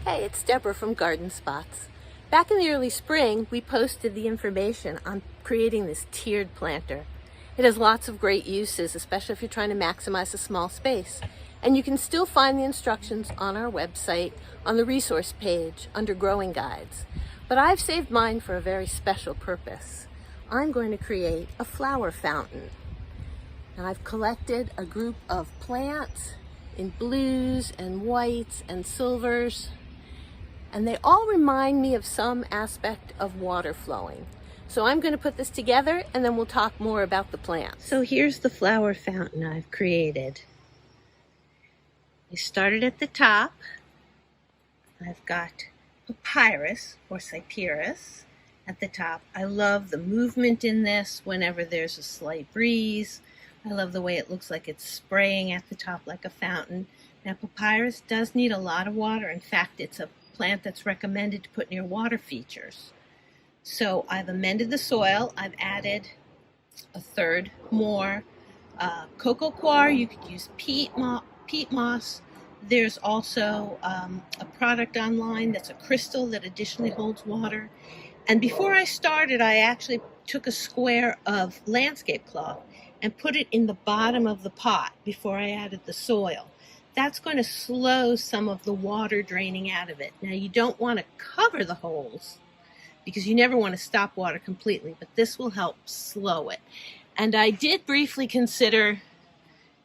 Hey, it's Deborah from Garden Spots. Back in the early spring, we posted the information on creating this tiered planter. It has lots of great uses, especially if you're trying to maximize a small space. And you can still find the instructions on our website on the resource page under growing guides. But I've saved mine for a very special purpose. I'm going to create a flower fountain. Now I've collected a group of plants in blues and whites and silvers, and they all remind me of some aspect of water flowing. So I'm going to put this together and then we'll talk more about the plants. So here's the flower fountain I've created. I started at the top. I've got papyrus or cyperus at the top. I love the movement in this whenever there's a slight breeze. I love the way it looks like it's spraying at the top like a fountain. Now papyrus does need a lot of water. In fact, it's a plant that's recommended to put near water features. So I've amended the soil. I've added a third more cocoa coir. You could use peat moss. There's also a product online that's a crystal that additionally holds water. And before I started, I actually took a square of landscape cloth and put it in the bottom of the pot before I added the soil. That's going to slow some of the water draining out of it. Now you don't want to cover the holes because you never want to stop water completely, but this will help slow it. And I did briefly consider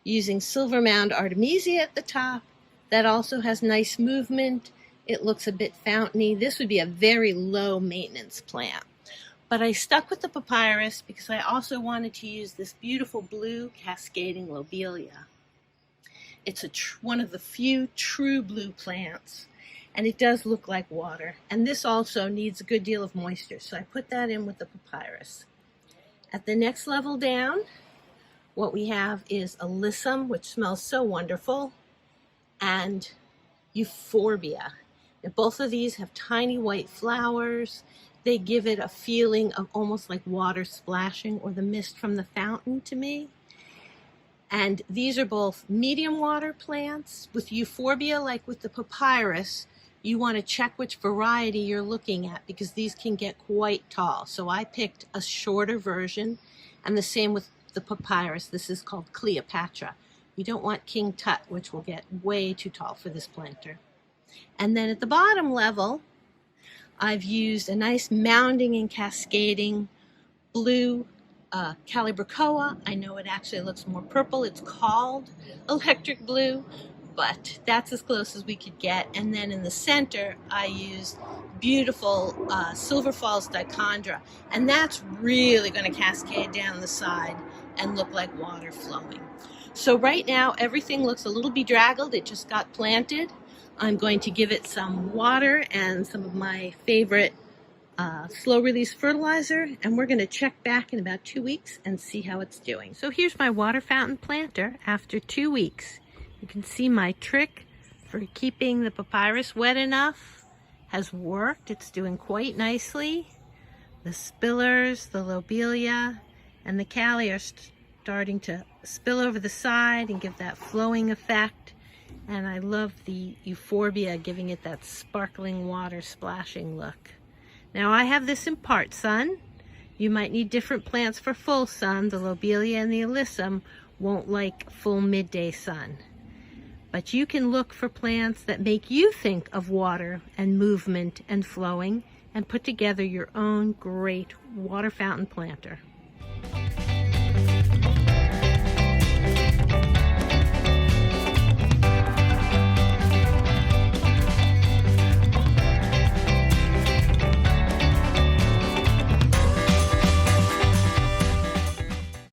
using silver mound artemisia at the top. That also has nice movement. It looks a bit fountainy. This would be a very low maintenance plant. But I stuck with the papyrus because I also wanted to use this beautiful blue cascading lobelia. It's one of the few true blue plants, and it does look like water. And this also needs a good deal of moisture, so I put that in with the papyrus. At the next level down, what we have is alyssum, which smells so wonderful, and euphorbia. Now, both of these have tiny white flowers. They give it a feeling of almost like water splashing or the mist from the fountain to me. And these are both medium water plants. With euphorbia, like with the papyrus, you want to check which variety you're looking at because these can get quite tall. So I picked a shorter version, and the same with the papyrus. This is called Cleopatra. You don't want King Tut, which will get way too tall for this planter. And then at the bottom level, I've used a nice mounding and cascading blue calibrachoa. I know it actually looks more purple. It's called electric blue, but that's as close as we could get. And then in the center, I used beautiful Silver Falls dychondra, and that's really going to cascade down the side and look like water flowing. So right now, everything looks a little bedraggled. It just got planted. I'm going to give it some water and some of my favorite slow release fertilizer, and we're going to check back in about 2 weeks and see how it's doing. So here's my water fountain planter after 2 weeks. You can see my trick for keeping the papyrus wet enough has worked. It's doing quite nicely. The spillers, the lobelia, and the cali are starting to spill over the side and give that flowing effect. And I love the euphorbia, giving it that sparkling water splashing look. Now I have this in part sun. You might need different plants for full sun. The lobelia and the alyssum won't like full midday sun. But you can look for plants that make you think of water and movement and flowing and put together your own great water fountain planter.